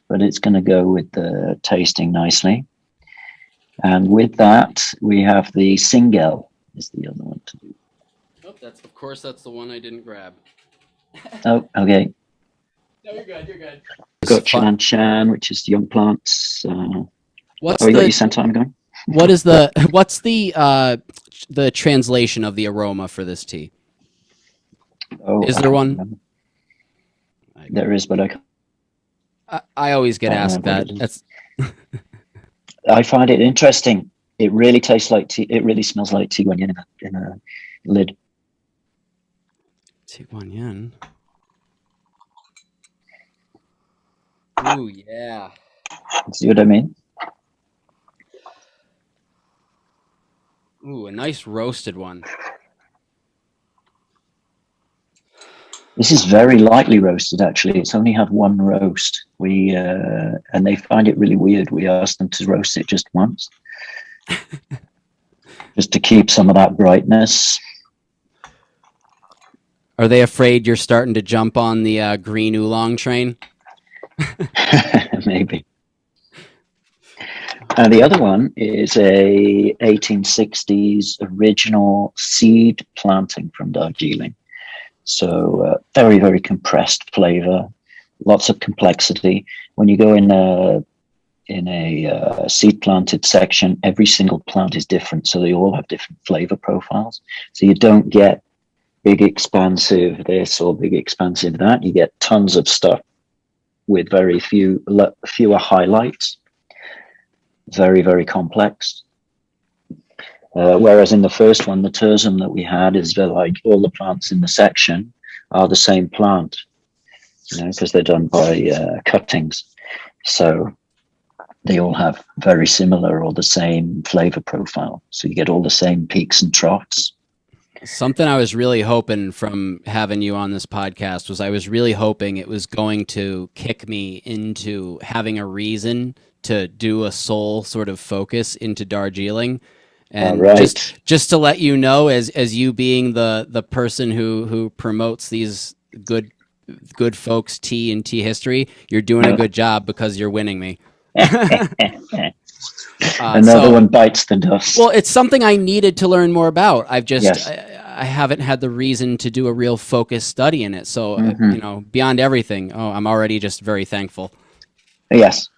but it's going to go with the tasting nicely. And with that, we have the Singel is the other one to do. Oh, that's the one I didn't grab. Oh, okay. No, you're good. We've got Chilan Shan, which is young plants. What's you got your sentiment going? What's the translation of the aroma for this tea? Oh, is there one? There is, but I always get asked that. That's. I find it interesting. It really tastes like tea. It really smells like tea guanyin in a lid. Tea guanyin. Ooh, yeah. See what I mean? Ooh, a nice roasted one. This is very lightly roasted, actually. It's only had one roast. And they find it really weird. We asked them to roast it just once, just to keep some of that brightness. Are they afraid you're starting to jump on the green oolong train? Maybe. And the other one is a 1860s original seed planting from Darjeeling. So very, very compressed flavor, lots of complexity. When you go in a seed planted section, every single plant is different. So they all have different flavor profiles. So you don't get big expansive this or big expansive that. You get tons of stuff with very fewer highlights. Very, very complex. Whereas in the first one, the tersum that we had is like all the plants in the section are the same plant, you know, because they're done by cuttings. So they all have very similar or the same flavor profile. So you get all the same peaks and troughs. Something I was really hoping from having you on this podcast was I was really hoping it was going to kick me into having a reason to do a soul sort of focus into Darjeeling. And just to let you know, as you being the person who promotes these good folks tea and tea history, you're doing a good job because you're winning me. Another one bites the dust. Well, it's something I needed to learn more about. I've just I haven't had the reason to do a real focused study in it. So you know, beyond everything, I'm already just very thankful. Yes.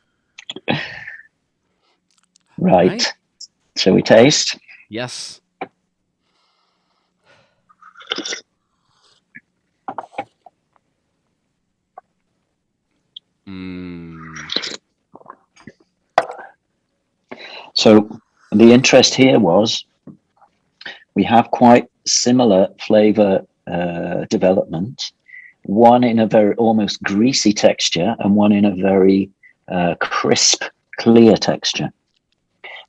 Right. Shall we taste? Yes. So the interest here was we have quite similar flavor development, one in a very almost greasy texture and one in a very crisp, clear texture.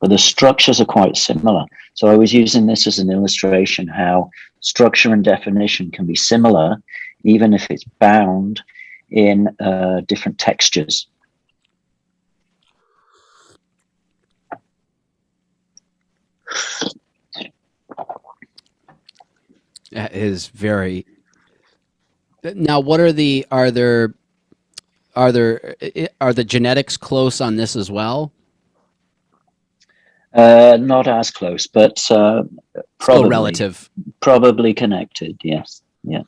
But the structures are quite similar. So I was using this as an illustration how structure and definition can be similar, even if it's bound in different textures. That is very. Now, what are the are the genetics close on this as well? Not as close, but probably relative. Probably connected. Yes. Yeah.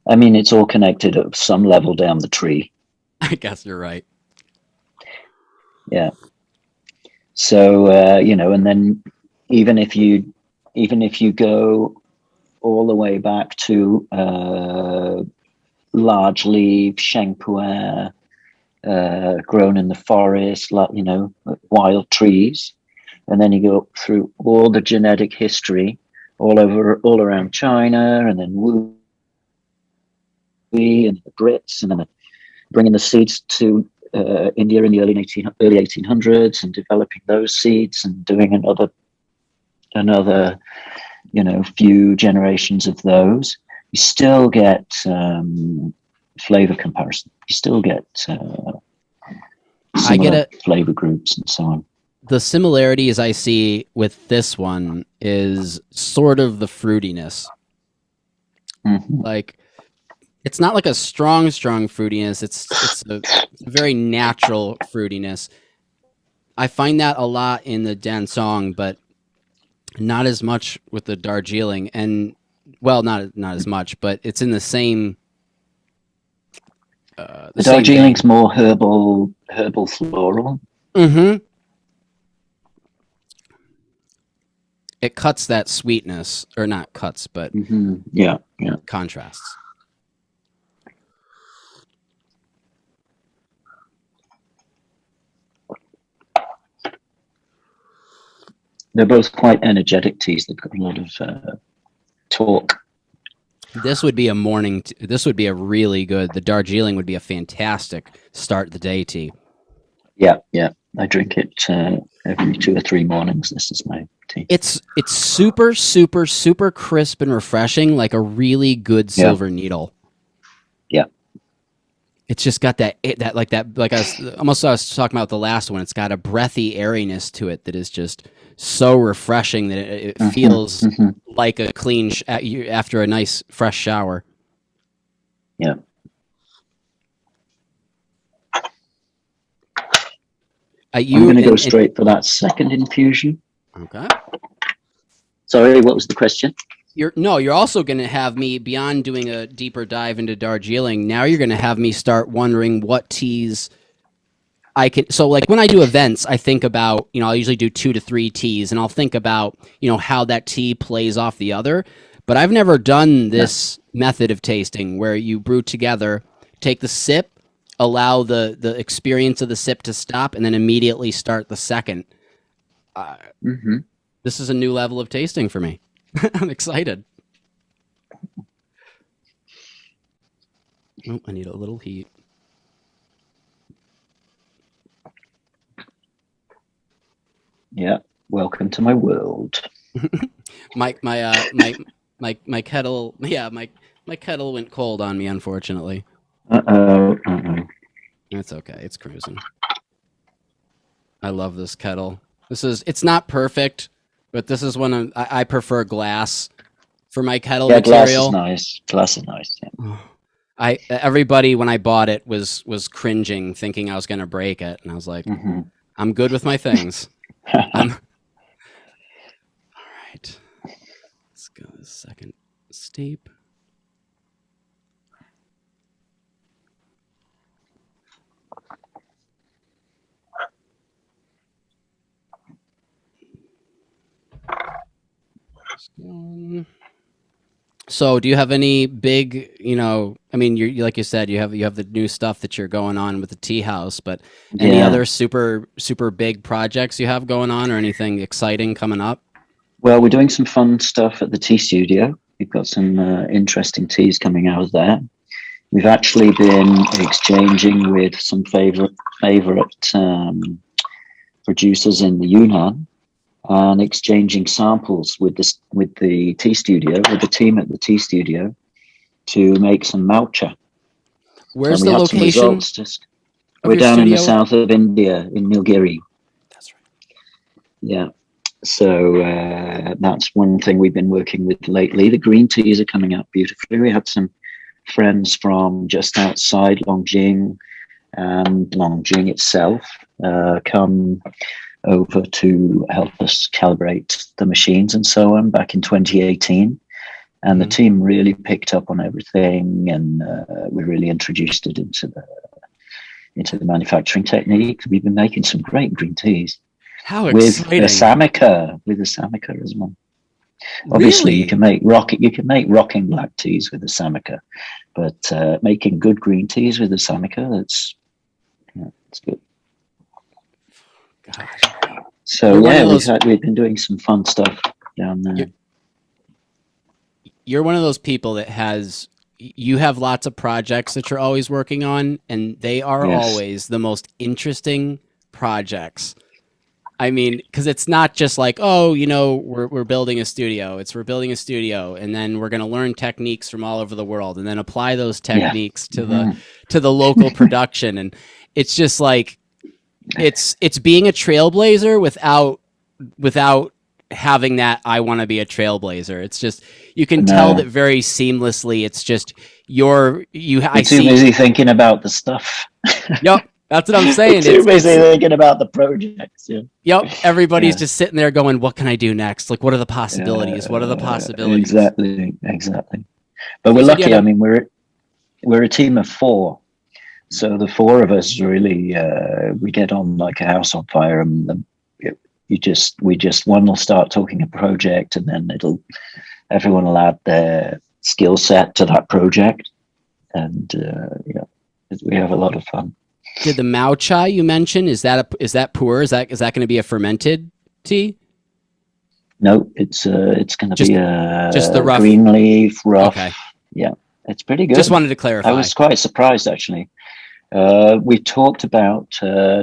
I mean, it's all connected at some level down the tree. I guess you're right. Yeah. So you know, and then even if you go all the way back to large leaf Shangpuer, grown in the forest, you know, wild trees, and then you go through all the genetic history all around China, and then Wu and the Brits, and then bringing the seeds to India in the early 1800s and developing those seeds and doing another you know, few generations of those, you still get flavor comparison. You still get similar flavor groups and so on. The similarities I see with this one is sort of the fruitiness. Like, it's not like a strong fruitiness. It's a very natural fruitiness. I find that a lot in the Dansong, but not as much with the Darjeeling, and well, not as much, but it's in the same. The Darjeeling's more herbal floral. It cuts that sweetness, or not cuts, but yeah, contrasts. They're both quite energetic teas. They've got a lot of torque. This would be a morning. This would be a really good. The Darjeeling would be a fantastic start the day tea. Yeah. I drink it every 2 or 3 mornings. This is my tea. It's super crisp and refreshing, like a really good silver needle. Yeah. It's just got that like I was talking about the last one. It's got a breathy airiness to it that is just so refreshing that it feels like a clean after a nice fresh shower. Yeah. I'm going to go straight for that second infusion. Okay. Sorry, what was the question? You're also going to have me, beyond doing a deeper dive into Darjeeling, now you're going to have me start wondering what teas I can. So like when I do events, I think about, you know, I'll usually do 2 to 3 teas, and I'll think about, you know, how that tea plays off the other. But I've never done this method of tasting where you brew together, take the sip, allow the experience of the sip to stop, and then immediately start the second. This is a new level of tasting for me. I'm excited. Oh, I need a little heat. Yeah. Welcome to my world. My kettle, yeah, my kettle went cold on me, unfortunately. Uh-oh. Uh-oh. That's okay. It's cruising. I love this kettle. It's not perfect, but this is one I prefer glass for my kettle Yeah, glass is material. nice. Glass is nice. Yeah. Everybody when I bought it was cringing, thinking I was going to break it, and I was like, I'm good with my things. All right. Let's go this second steep. So, do you have any big, I mean, you like you said, you have the new stuff that you're going on with the tea house, but any Yeah. other super big projects you have going on, or anything exciting coming up? Well, we're doing some fun stuff at the tea studio. We've got some interesting teas coming out of there. We've actually been exchanging with some favorite producers in the Yunnan, and exchanging samples with the tea studio, with the team at the tea studio, to make some matcha. Where's And we the had some location results. of We're your down in the studio? south of India, in Nilgiri. That's right. Yeah. So that's one thing we've been working with lately. The green teas are coming out beautifully. We had some friends from just outside Longjing and Longjing itself come over to help us calibrate the machines and so on back in 2018. And the team really picked up on everything, and we really introduced it into the manufacturing technique. We've been making some great green teas. How With exciting! the Samoka as well. Obviously, Really? you can make rocking black teas with the Samoka, but making good green teas with the Samoka, that's good. Gosh. So we've been doing some fun stuff down there. You're one of those people that you have lots of projects that you're always working on, and they are always the most interesting projects. I mean, because it's not just like, oh, we're building a studio. We're building a studio, and then we're going to learn techniques from all over the world, and then apply those techniques to the local production. And it's just like it's being a trailblazer without having that I want to be a trailblazer. It's just you can tell that very seamlessly. It's just You're too busy thinking about the stuff. Yep. That's what I'm saying. Too busy thinking about the projects. Yeah. Yep. Everybody's just sitting there going, what can I do next? Like, what are the possibilities? What are the possibilities? Exactly. But we're lucky. I mean, we're a team of 4. So the 4 of us really, we get on like a house on fire, and one will start talking a project, and then everyone will add their skill set to that project. And we have a lot of fun. Did the Mao Chai you mentioned, is that pu'er? Is that going to be a fermented tea? No, it's going to be just the rough green leaf rough. Okay. Yeah, it's pretty good. Just wanted to clarify. I was quite surprised, actually. We talked about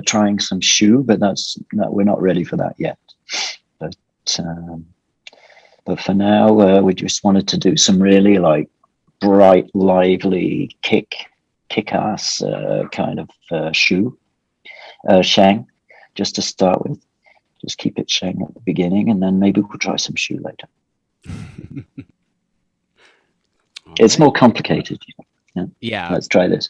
trying some shu, but we're not ready for that yet. But for now, we just wanted to do some really like bright, lively, kick-ass kind of shang, just to start with. Just keep it shang at the beginning, and then maybe we'll try some shu later. It's more complicated. Yeah. Let's try this.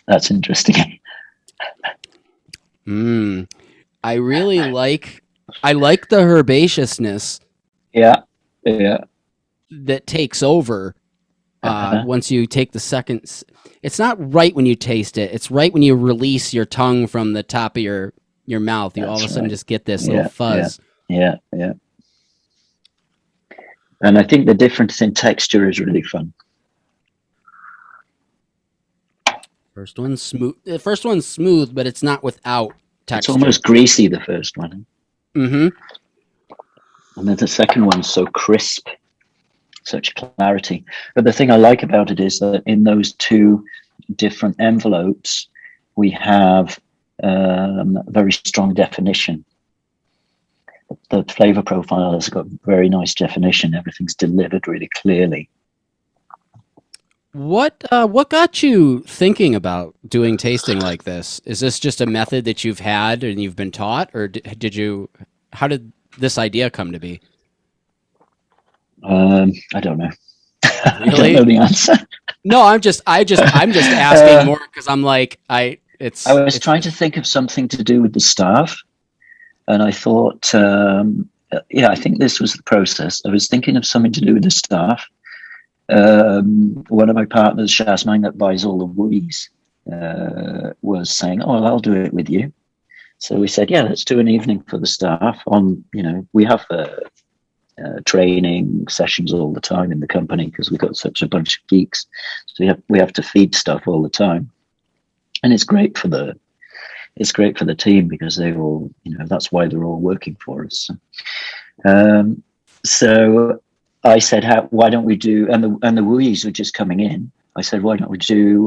That's interesting. I really like the herbaceousness. Yeah. That takes over once you take the second. It's not right when you taste it. It's right when you release your tongue from the top of your mouth. You all of a sudden just get this little fuzz. Yeah. And I think the difference in texture is really fun. First one's smooth. The first one's smooth, but it's not without texture. It's almost greasy, the first one. Mm-hmm. And then the second one's so crisp, such clarity. But the thing I like about it is that in those two different envelopes, we have very strong definition. The flavor profile has got very nice definition. Everything's delivered really clearly. What got you thinking about doing tasting like this? Is this just a method that you've had and you've been taught, or how did this idea come to be? I don't know. Really? I don't know the answer. No, I'm just asking more because I'm like, I was trying to think of something to do with the staff, and I thought, I think this was the process. I was thinking of something to do with the staff. One of my partners, Jasmine, that buys all the woolies, was saying, "Oh, well, I'll do it with you." So we said, "Yeah, let's do an evening for the staff." We have training sessions all the time in the company because we've got such a bunch of geeks. So we have to feed stuff all the time, and it's great for the team because they all, that's why they're all working for us. So I said, why don't we do, and the woolies were just coming in. I said, why don't we do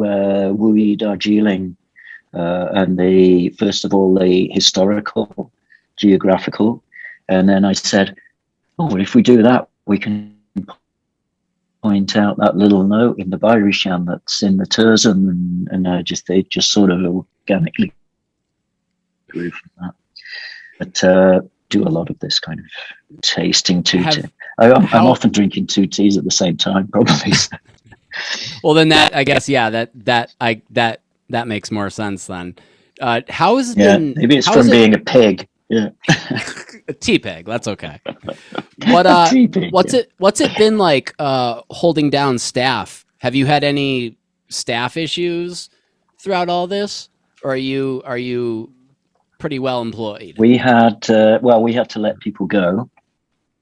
woolly Darjeeling, and first of all, the historical, geographical. And then I said, oh, if we do that, we can point out that little note in the Bayerishan that's in the Terzum, and they just sort of organically grew from that. But do a lot of this kind of tasting too. I'm often drinking two teas at the same time, probably. Well, then I guess, that makes more sense then. How has it been? Maybe it's from being a pig. Yeah. A tea pig. That's okay. But what's it been like holding down staff? Have you had any staff issues throughout all this, or are you pretty well employed? We had to let people go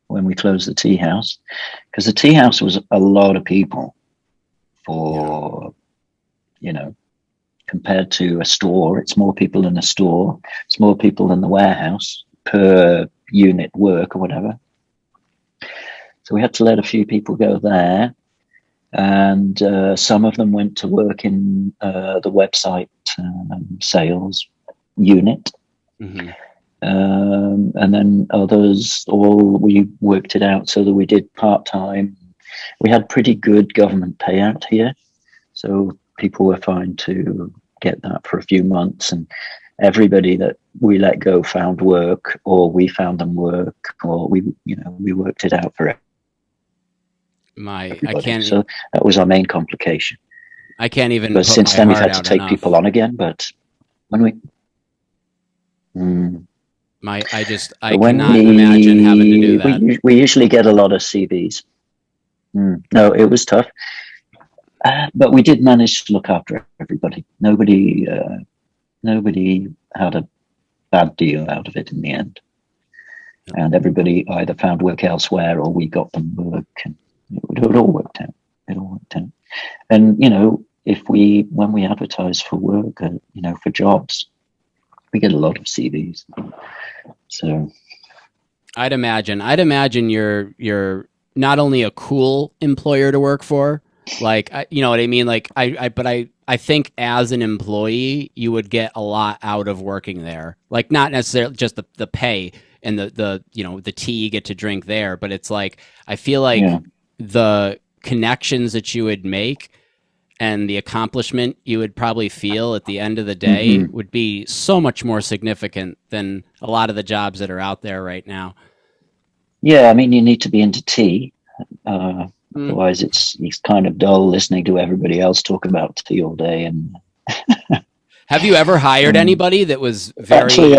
when we closed the tea house, because the tea house was a lot of people for, compared to a store. It's more people in a store. It's more people in the warehouse per unit work or whatever. So we had to let a few people go there. And some of them went to work in the website sales unit. Mm-hmm. And then others, we worked it out so that we did part-time. We had pretty good government payout here, so people were fine to get that for a few months, and everybody that we let go found work, or we found them work, or we worked it out for everybody. So that was our main complication. I can't even. But since then we've had to take people on again. But when we I cannot imagine having to do that. We usually get a lot of CVs. No, it was tough, but we did manage to look after everybody. Nobody had a bad deal out of it in the end, and everybody either found work elsewhere or we got them work, and it all worked out. And when we advertise for work, for jobs, we get a lot of CVs. So I'd imagine you're not only a cool employer to work for, like, you know what I mean? Like I think as an employee, you would get a lot out of working there. Like, not necessarily just the pay and the tea you get to drink there, but it's like, I feel like the connections that you would make and the accomplishment you would probably feel at the end of the day would be so much more significant than a lot of the jobs that are out there right now. Yeah, I mean, you need to be into tea. Otherwise, it's kind of dull listening to everybody else talk about tea all day. And have you ever hired anybody that was very actually,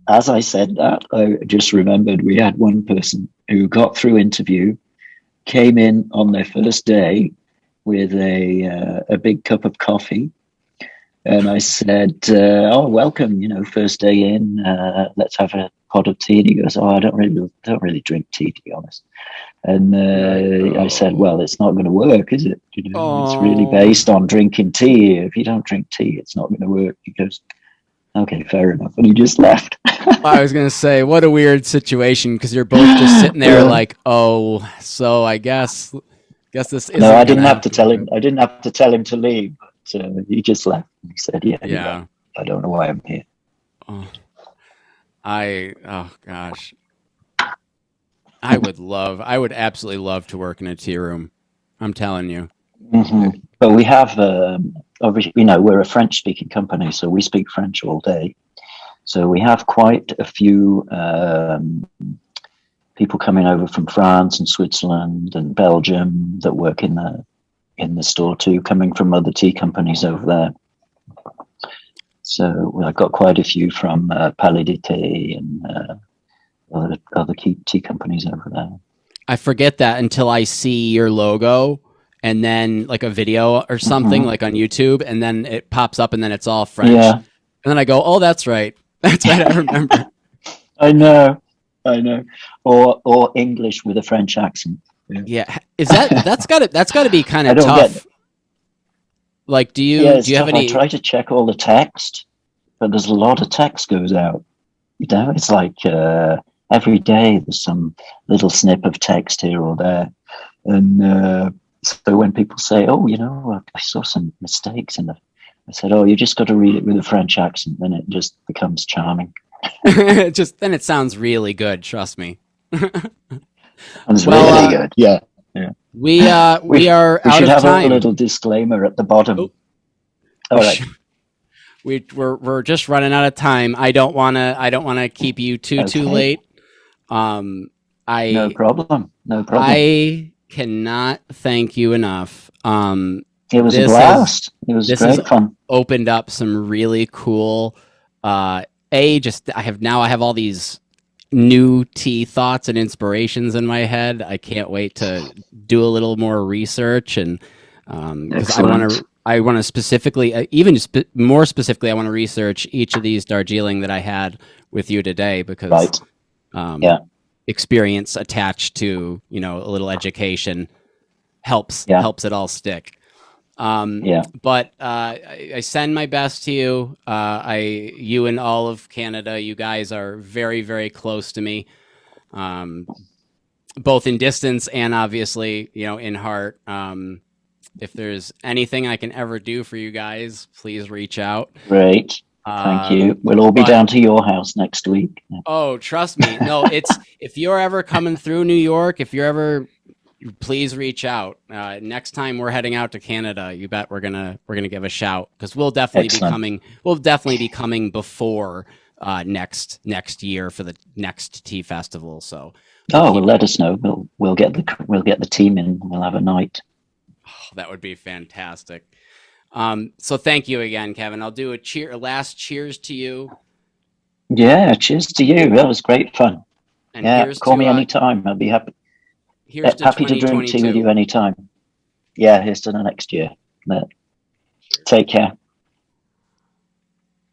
as I said that, I just remembered we had one person who got through interview, came in on their first day with a big cup of coffee, and I said, "Oh, welcome! First day in. Let's have a pot of tea." And he goes, "Oh, I don't really drink tea, to be honest." And I said, "Well, it's not going to work, is it? It's really based on drinking tea. If you don't drink tea, it's not going to work." He goes, Okay, fair enough. And he just left. I was gonna say, what a weird situation, because you're both just sitting there like, oh, so I guess this isn't. No, I didn't have to tell him. I didn't have to tell him to leave. But, he just left. He said, "Yeah, I don't know why I'm here." Oh, oh gosh, I would absolutely love to work in a tea room. I'm telling you. Mm-hmm. But we have, obviously, we're a French-speaking company, so we speak French all day. So we have quite a few people coming over from France and Switzerland and Belgium that work in the store too, coming from other tea companies over there. So I've got quite a few from Palais de Thé and other tea companies over there. I forget that until I see your logo and then like a video or something like on YouTube, and then it pops up and then it's all French. Yeah. And then I go, oh, that's right. That's right. I remember. I know. Or English with a French accent. Yeah. Is that's gotta be kind of tough. Like, do you have any? I try to check all the text, but there's a lot of text goes out. It's like every day there's some little snip of text here or there, and so when people say, "Oh, I saw some mistakes in the," I said, "Oh, you just got to read it with a French accent, then it just becomes charming." Then it sounds really good. Trust me. It's really good. Yeah. We are out of time. We should have a little disclaimer at the bottom. Oh. All right. We're just running out of time. I don't want to keep you too late. No problem. I cannot thank you enough. It was a blast. It was great fun. Opened up some really cool. I have all these new tea thoughts and inspirations in my head. I can't wait to do a little more research, and because I want to specifically, more specifically, I want to research each of these Darjeeling that I had with you today, because experience attached to a little education helps it all stick. But I send my best to you. You and all of Canada, you guys are very, very close to me, both in distance and obviously, in heart. If there's anything I can ever do for you guys, please reach out. Great. Thank you. We'll all be down to your house next week. Oh, trust me. No, if you're ever coming through New York, please reach out. Next time we're heading out to Canada, you bet we're gonna give a shout, because we'll definitely be coming. We'll definitely be coming before next year for the next tea festival. So let us know. We'll get the team in. We'll have a night. Oh, that would be fantastic. So thank you again, Kevin. I'll do a last cheers to you. Yeah, cheers to you. That was great fun. And call me anytime. I'll be happy. Happy to drink tea with you anytime. Yeah, here's to the next year. Take care.